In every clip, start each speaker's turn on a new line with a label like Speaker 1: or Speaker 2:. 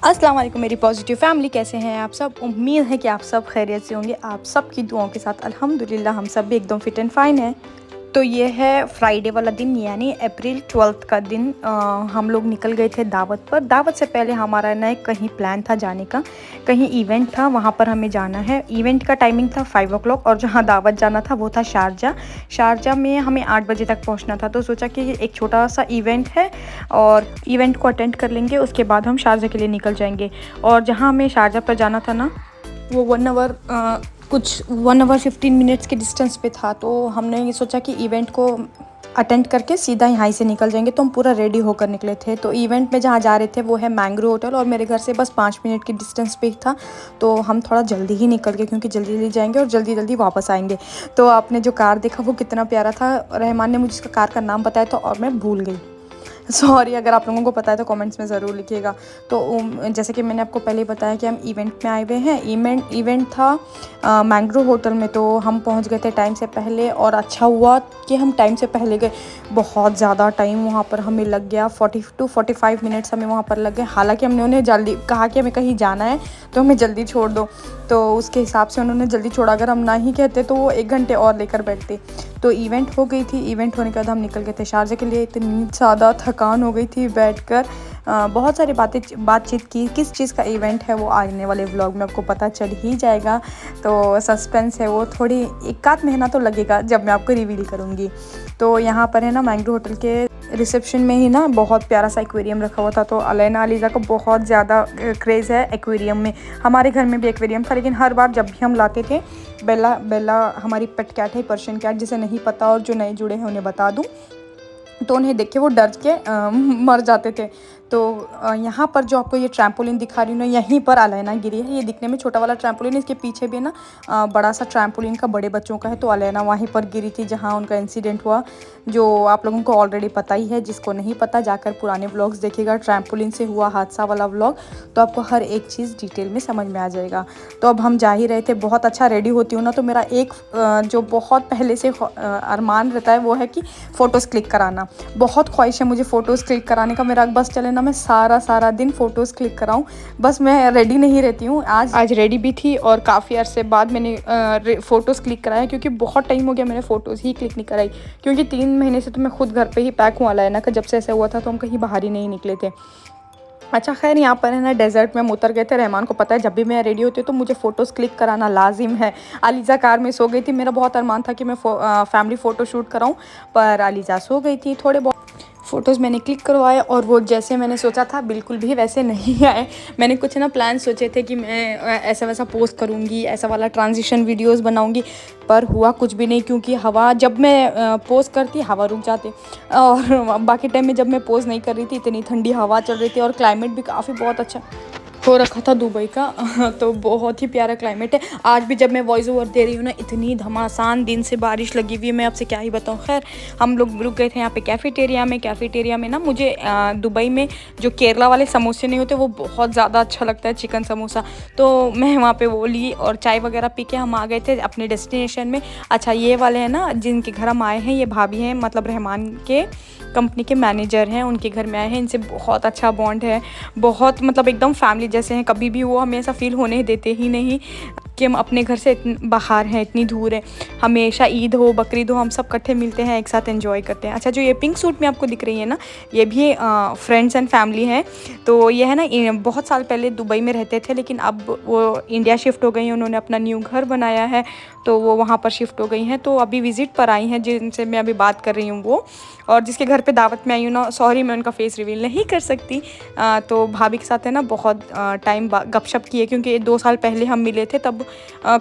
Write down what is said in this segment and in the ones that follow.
Speaker 1: अस्सलाम वालेकुम मेरी पॉजिटिव फैमिली, कैसे हैं आप सब। उम्मीद है कि आप सब खैरियत से होंगे। आप सब की दुआओं के साथ अल्हम्दुलिल्लाह हम सब भी एकदम फिट एंड फाइन हैं। तो ये है फ्राइडे वाला दिन, यानी अप्रैल 12 का दिन। हम लोग निकल गए थे दावत पर। दावत से पहले हमारा ना कहीं प्लान था जाने का, कहीं इवेंट था, वहाँ पर हमें जाना है। इवेंट का टाइमिंग था 5 o'clock और जहाँ दावत जाना था वो था शारजा। शारजा में हमें 8 बजे तक पहुँचना था। तो सोचा कि एक छोटा सा इवेंट है और इवेंट को अटेंड कर लेंगे, उसके बाद हम शारजा के लिए निकल जाएंगे। और जहाँ हमें शारजा पर जाना था ना, वो 1 आवर 15 मिनट्स के डिस्टेंस पे था। तो हमने ये सोचा कि इवेंट को अटेंड करके सीधा यहाँ से निकल जाएंगे। तो हम पूरा रेडी होकर निकले थे। तो इवेंट में जहाँ जा रहे थे वो है मैंग्रो होटल और मेरे घर से बस 5 मिनट के डिस्टेंस पे ही था। तो हम थोड़ा जल्दी ही निकल गए क्योंकि जल्दी जल्दी जाएंगे और जल्दी जल्दी वापस आएंगे। तो आपने जो कार देखा वो कितना प्यारा था। रहमान ने मुझे उसका कार का नाम बताया था और मैं भूल गई। सॉरी, अगर आप लोगों को पता है तो कमेंट्स में ज़रूर लिखिएगा। तो जैसे कि मैंने आपको पहले बताया कि हम इवेंट में आए हुए हैं। इवेंट था मैंग्रो होटल में। तो हम पहुंच गए थे टाइम से पहले और अच्छा हुआ कि हम टाइम से पहले गए। बहुत ज़्यादा टाइम वहाँ पर हमें लग गया, 40 to 45 मिनट्स हमें वहाँ पर लग गए। हालांकि हमने उन्हें जल्दी कहा कि हमें कहीं जाना है तो हमें जल्दी छोड़ दो, तो उसके हिसाब से उन्होंने जल्दी छोड़ा। अगर हम ना ही कहते तो वो 1 घंटे और लेकर बैठते। तो इवेंट हो गई थी। इवेंट होने के बाद हम निकल गए थे शारजा के लिए। इतनी ज़्यादा थकान हो गई थी बैठकर। बहुत सारी बातचीत की। किस चीज़ का इवेंट है वो आने वाले व्लॉग में आपको पता चल ही जाएगा। तो सस्पेंस है वो, थोड़ी एक आध महीना तो लगेगा जब मैं आपको रिवील करूँगी। तो यहाँ पर है ना मैंग्रो होटल के रिसेप्शन में ही ना बहुत प्यारा सा एक्वेरियम रखा हुआ था। तो अलैना अलीज़ा को बहुत ज़्यादा क्रेज़ है एक्वेरियम में। हमारे घर में भी एक्वेरियम था, लेकिन हर बार जब भी हम लाते थे, बेला हमारी पेट कैट है, पर्शियन कैट, जिसे नहीं पता और जो नए जुड़े हैं उन्हें बता दूँ, तो उन्हें देख के वो डर के मर जाते थे। तो यहाँ पर जो आपको ये ट्रैम्पोलिन दिखा रही हूँ ना, यहीं पर अलैना गिरी है। ये दिखने में छोटा वाला ट्रैम्पोलिन है, इसके पीछे भी ना बड़ा सा ट्रैम्पोलिन का बड़े बच्चों का है। तो अलैना वहीं पर गिरी थी जहाँ उनका इंसिडेंट हुआ, जो आप लोगों को ऑलरेडी पता ही है। जिसको नहीं पता जाकर पुराने व्लॉग्स देखिएगा, ट्रैम्पोलिन से हुआ हादसा वाला व्लॉग, तो आपको हर एक चीज़ डिटेल में समझ में आ जाएगा। तो अब हम जा ही रहे थे। बहुत अच्छा रेडी होती हूँ ना, तो मेरा एक जो बहुत पहले से अरमान रहता है वो है कि फ़ोटोज़ क्लिक कराना। बहुत ख्वाहिश है मुझे फ़ोटोज़ क्लिक कराने का। मेरा बस चले ना मैं सारा दिन फ़ोटोज़ क्लिक कराऊँ, बस मैं रेडी नहीं रहती हूँ। आज रेडी भी थी और काफ़ी अरसे बाद मैंने फ़ोटोज़ क्लिक कराया, क्योंकि बहुत टाइम हो गया मैंने फ़ोटोज़ ही क्लिक नहीं कराई। क्योंकि 3 महीने से तो मैं खुद घर पे ही पैक हुआ है ना, जब से ऐसा हुआ था तो हम कहीं बाहर ही नहीं निकले थे। अच्छा खैर, यहाँ पर है ना डेजर्ट में हम उतर गए थे। रहमान को पता है जब भी मैं रेडी होती हूँ तो मुझे फ़ोटोज़ क्लिक कराना लाजिम है। अलीज़ा कार में सो गई थी। मेरा बहुत अरमान था कि मैं फैमिली फ़ोटो शूट कराऊँ, पर अलीज़ा सो गई थी। थोड़े बहुत फ़ोटोज़ मैंने क्लिक करवाए और वो जैसे मैंने सोचा था बिल्कुल भी वैसे नहीं आए। मैंने कुछ ना प्लान सोचे थे कि मैं ऐसा वैसा पोस्ट करूँगी, ऐसा वाला ट्रांजिशन वीडियोस बनाऊँगी, पर हुआ कुछ भी नहीं। क्योंकि हवा, जब मैं पोस्ट करती हवा रुक जाती, और बाकी टाइम में जब मैं पोस्ट नहीं कर रही थी इतनी ठंडी हवा चल रही थी और क्लाइमेट भी काफ़ी बहुत अच्छा हो रखा था दुबई का। तो बहुत ही प्यारा क्लाइमेट है। आज भी जब मैं वॉइस ओवर दे रही हूँ ना, इतनी घमासान दिन से बारिश लगी हुई है, मैं आपसे क्या ही बताऊँ। खैर, हम लोग रुक गए थे यहाँ पे कैफ़ेटेरिया में ना मुझे दुबई में जो केरला वाले समोसे नहीं होते वो बहुत ज़्यादा अच्छा लगता है, चिकन समोसा। तो मैं वहाँ पे वो ली और चाय वगैरह पी के हम आ गए थे अपने डेस्टिनेशन में। अच्छा, ये वाले हैं ना जिनके घर हम आए हैं, ये भाभी हैं, मतलब रहमान के कंपनी के मैनेजर हैं, उनके घर में आए हैं। इनसे बहुत अच्छा बॉन्ड है, बहुत मतलब एकदम फैमिली जैसे हैं। कभी भी वो हमें ऐसा फील होने देते ही नहीं कि हम अपने घर से बाहर हैं, इतनी दूर है। हमेशा ईद हो, बकरीद हो, हम सब इकट्ठे मिलते हैं, एक साथ एंजॉय करते हैं। अच्छा, जो ये पिंक सूट में आपको दिख रही है ना, ये भी फ्रेंड्स एंड फैमिली हैं। तो ये है ना बहुत साल पहले दुबई में रहते थे, लेकिन अब वो इंडिया शिफ्ट हो गई हैं। उन्होंने अपना न्यू घर बनाया है, तो वो वहाँ पर शिफ्ट हो गई हैं। तो अभी विज़िट पर आई हैं, जिनसे मैं अभी बात कर रही हूँ वो, और जिसके घर पे दावत में आई हूँ ना, सॉरी मैं उनका फेस रिवील नहीं कर सकती। तो भाभी के साथ है ना बहुत टाइम गपशप की है, क्योंकि 2 साल पहले हम मिले थे, तब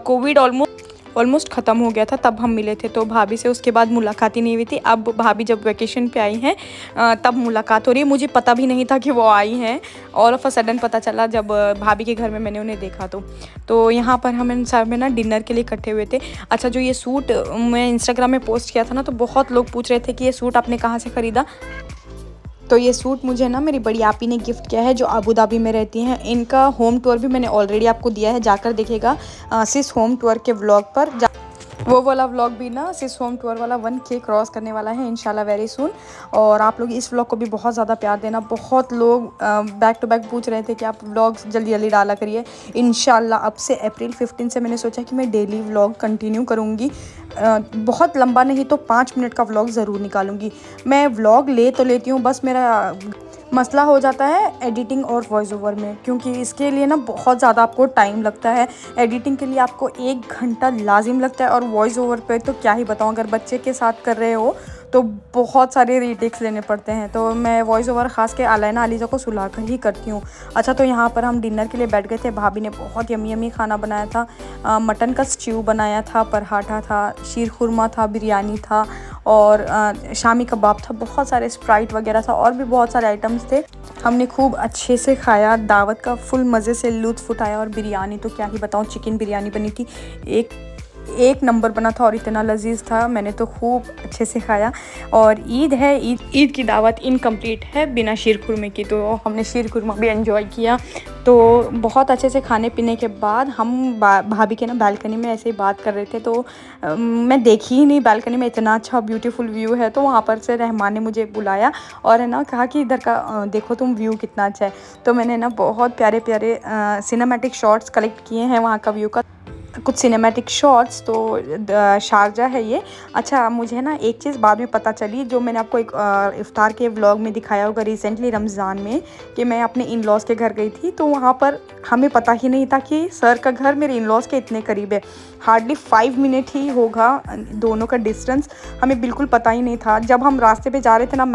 Speaker 1: कोविड ऑलमोस्ट ख़त्म हो गया था, तब हम मिले थे। तो भाभी से उसके बाद मुलाकात ही नहीं हुई थी। अब भाभी जब वैकेशन पे आई हैं तब मुलाकात हो रही है। मुझे पता भी नहीं था कि वो आई हैं, ऑल ऑफ अ सडन पता चला जब भाभी के घर में मैंने उन्हें देखा। तो यहाँ पर हम सब में ना डिनर के लिए इकट्ठे हुए थे। अच्छा, जो ये सूट मैं इंस्टाग्राम में पोस्ट किया था ना, तो बहुत लोग पूछ रहे थे कि ये सूट आपने कहाँ से ख़रीदा। तो ये सूट मुझे ना मेरी बड़ी आपी ने गिफ्ट किया है, जो अबू धाबी में रहती हैं। इनका होम टूर भी मैंने ऑलरेडी आपको दिया है, जाकर देखिएगा सिस होम टूर के व्लॉग पर। वो वाला व्लॉग भी ना सिस होम टूर वाला 1K क्रॉस करने वाला है इंशाल्लाह वेरी सून। और आप लोग इस व्लॉग को भी बहुत ज़्यादा प्यार देना। बहुत लोग बैक टू बैक पूछ रहे थे कि आप व्लॉग्स जल्दी जल्दी डाला करिए। इंशाल्लाह अब से अप्रैल 15 से मैंने सोचा कि मैं डेली व्लॉग कंटिन्यू करूँगी। बहुत लंबा नहीं तो 5 मिनट का व्लॉग ज़रूर निकालूंगी। मैं व्लॉग ले तो लेती हूँ, बस मेरा मसला हो जाता है एडिटिंग और वॉइस ओवर में, क्योंकि इसके लिए ना बहुत ज़्यादा आपको टाइम लगता है। एडिटिंग के लिए आपको 1 घंटा लाजिम लगता है, और वॉइस ओवर पे तो क्या ही बताऊँ, अगर बच्चे के साथ कर रहे हो तो बहुत सारे रीटेक्स लेने पड़ते हैं। तो मैं वॉइस ओवर ख़ास के आलाइना अलीज़ा को सुला कर ही करती हूँ। अच्छा, तो यहाँ पर हम डिनर के लिए बैठ गए थे। भाभी ने बहुत यमी यमी खाना बनाया था। मटन का स्ट्यू बनाया था, पराठा था, शीर खुरमा था, बिरयानी था, और शामी कबाब था, बहुत सारे स्प्राइट वगैरह था, और भी बहुत सारे आइटम्स थे। हमने खूब अच्छे से खाया, दावत का फुल मज़े से लुत्फ़ उठाया। और बिरयानी तो क्या ही बताऊँ, चिकन बिरयानी बनी थी, एक नंबर बना था और इतना लजीज था। मैंने तो खूब अच्छे से खाया। और ईद है, ईद की दावत इनकम्प्लीट है बिना शीर खुरमे की, तो हमने शीर खुरमा भी एंजॉय किया। तो बहुत अच्छे से खाने पीने के बाद हम भाभी के ना बालकनी में ऐसे ही बात कर रहे थे। तो मैं देखी ही नहीं, बालकनी में इतना अच्छा ब्यूटीफुल व्यू है। तो वहाँ पर से रहमान ने मुझे बुलाया और है ना कहा कि इधर का देखो तुम व्यू कितना अच्छा है। तो मैंने ना बहुत प्यारे प्यारे सिनेमैटिक शॉट्स कलेक्ट किए हैं वहाँ का व्यू का, कुछ सिनेमैटिक शॉट्स। तो शारजा है ये। अच्छा, मुझे ना एक चीज़ बाद में पता चली, जो मैंने आपको एक इफ्तार के व्लॉग में दिखाया होगा रिसेंटली रमज़ान में, कि मैं अपने इन लॉज़ के घर गई थी। तो वहाँ पर हमें पता ही नहीं था कि सर का घर मेरे इन लॉज़ के इतने करीब है। हार्डली 5 मिनट ही होगा दोनों का डिस्टेंस, हमें बिल्कुल पता ही नहीं था। जब हम रास्ते पे जा रहे थे ना,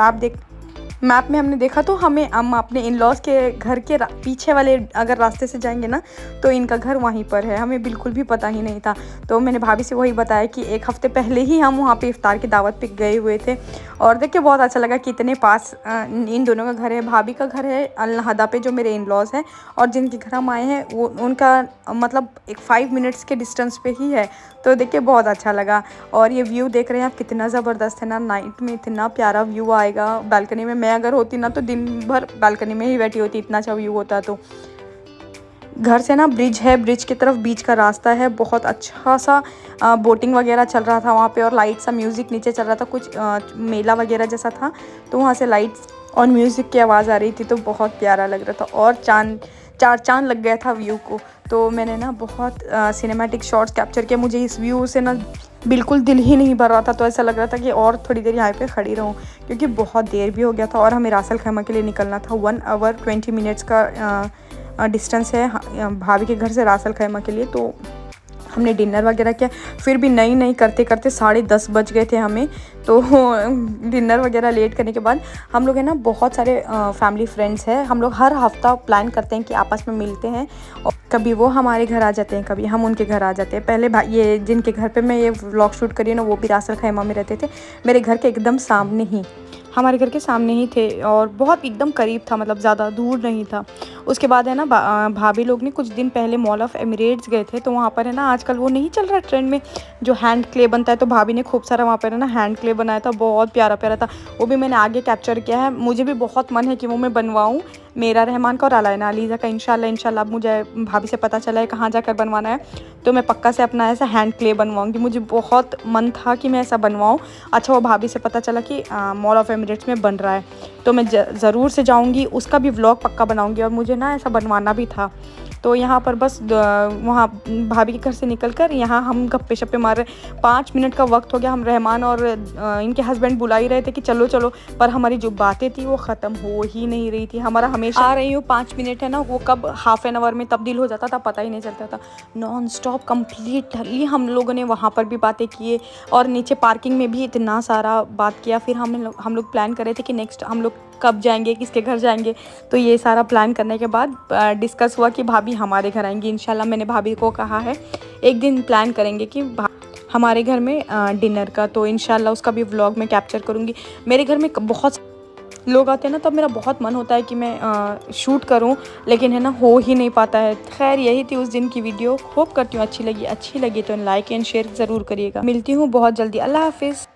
Speaker 1: मैप में हमने देखा तो हम अपने इन लॉज़ के घर के पीछे वाले अगर रास्ते से जाएंगे ना तो इनका घर वहीं पर है। हमें बिल्कुल भी पता ही नहीं था। तो मैंने भाभी से वही बताया कि 1 हफ़्ते पहले ही हम वहाँ पे इफ्तार की दावत पे गए हुए थे, और देख के बहुत अच्छा लगा कि इतने पास इन दोनों का घर है। भाभी का घर है अल-नहदा पे जो मेरे इन लॉज़ हैं, और जिनके घर हम आए हैं वो उनका मतलब एक 5 मिनट्स के डिस्टेंस पे ही है। तो देख के बहुत अच्छा लगा। और ये व्यू देख रहे हैं आप, कितना ज़बरदस्त है ना। नाइट में इतना प्यारा व्यू आएगा बालकनी में। मैं अगर होती ना तो दिन भर बालकनी में ही बैठी होती, इतना अच्छा व्यू होता। तो घर से ना ब्रिज है, ब्रिज की तरफ बीच का रास्ता है, बहुत अच्छा सा बोटिंग वगैरह चल रहा था वहाँ पे, और लाइट सा म्यूज़िक नीचे चल रहा था, कुछ मेला वगैरह जैसा था। तो वहाँ से लाइट्स और म्यूज़िक की आवाज़ आ रही थी, तो बहुत प्यारा लग रहा था, और चार चांद लग गया था व्यू को। तो मैंने ना बहुत सिनेमैटिक शॉट्स कैप्चर किया। मुझे इस व्यू से ना बिल्कुल दिल ही नहीं भर रहा था, तो ऐसा लग रहा था कि और थोड़ी देर यहाँ पे खड़ी रहूँ, क्योंकि बहुत देर भी हो गया था और हमें रासल खैमा के लिए निकलना था। 1 आवर 20 मिनट्स का डिस्टेंस है भाभी के घर से रासल खैमा के लिए। तो हमने डिनर वगैरह किया, फिर भी नहीं करते करते 10:30 बज गए थे हमें। तो डिनर वगैरह लेट करने के बाद हम लोग है ना बहुत सारे फैमिली फ्रेंड्स हैं, हम लोग हर हफ्ता प्लान करते हैं कि आपस में मिलते हैं, और कभी वो हमारे घर आ जाते हैं, कभी हम उनके घर आ जाते हैं। पहले ये जिनके घर पे मैं ये व्लॉग शूट करी ना, वो भी रासल खैमा में रहते थे, मेरे घर के एकदम सामने ही, हमारे घर के सामने ही थे, और बहुत एकदम करीब था, मतलब ज़्यादा दूर नहीं था। उसके बाद है ना भाभी लोग ने कुछ दिन पहले मॉल ऑफ एमिरेट्स गए थे। तो वहाँ पर है ना आजकल वो नहीं चल रहा ट्रेंड में जो हैंड क्ले बनता है, तो भाभी ने खूब सारा वहाँ पर है ना हैंड क्ले बनाया था, बहुत प्यारा प्यारा था। वो भी मैंने आगे कैप्चर किया है। मुझे भी बहुत मन है कि वो मैं बनवाऊँ, मेरा, रहमान का और अलाइना अलीज़ा का। इंशाल्लाह अब मुझे भाभी से पता चला है कहाँ जाकर बनवाना है, तो मैं पक्का से अपना ऐसा हैंड क्ले बनवाऊँगी। मुझे बहुत मन था कि मैं ऐसा बनवाऊँ। अच्छा, वो भाभी से पता चला कि मॉल ऑफ एमिरेट्स में बन रहा है, तो मैं ज़रूर से जाऊँगी, उसका भी व्लॉग पक्का बनाऊँगी। और मुझे ना ऐसा बनवाना भी था। तो यहाँ पर बस वहाँ भाभी के घर से निकलकर यहाँ हम गप्पे शप्पे मार रहे। 5 मिनट का वक्त हो गया, हम रहमान और इनके हस्बैंड बुला ही रहे थे कि चलो चलो, पर हमारी जो बातें थी वो ख़त्म हो ही नहीं रही थी। हमारा हमेशा आ रही हूँ 5 मिनट है ना, वो कब हाफ एन आवर में तब्दील हो जाता था पता ही नहीं चलता था। नॉन स्टॉप कम्प्लीटली हम लोगों ने वहाँ पर भी बातें किए, और नीचे पार्किंग में भी इतना सारा बात किया। फिर हम लोग प्लान कर रहे थे कि नेक्स्ट हम लोग कब जाएंगे, किसके घर जाएंगे। तो ये सारा प्लान करने के बाद डिस्कस हुआ कि भाभी हमारे घर आएंगी। इंशाल्लाह मैंने भाभी को कहा है एक दिन प्लान करेंगे कि हमारे घर में डिनर का, तो इंशाल्लाह उसका भी व्लॉग में कैप्चर करूँगी। मेरे घर में बहुत लोग आते हैं ना, तब मेरा बहुत मन होता है कि मैं शूट करूं, लेकिन है ना हो ही नहीं पाता है। खैर, यही थी उस दिन की वीडियो। होप करती हूँ अच्छी लगी तो लाइक एंड शेयर ज़रूर करिएगा। मिलती हूँ बहुत जल्दी। अल्लाह हाफिज़।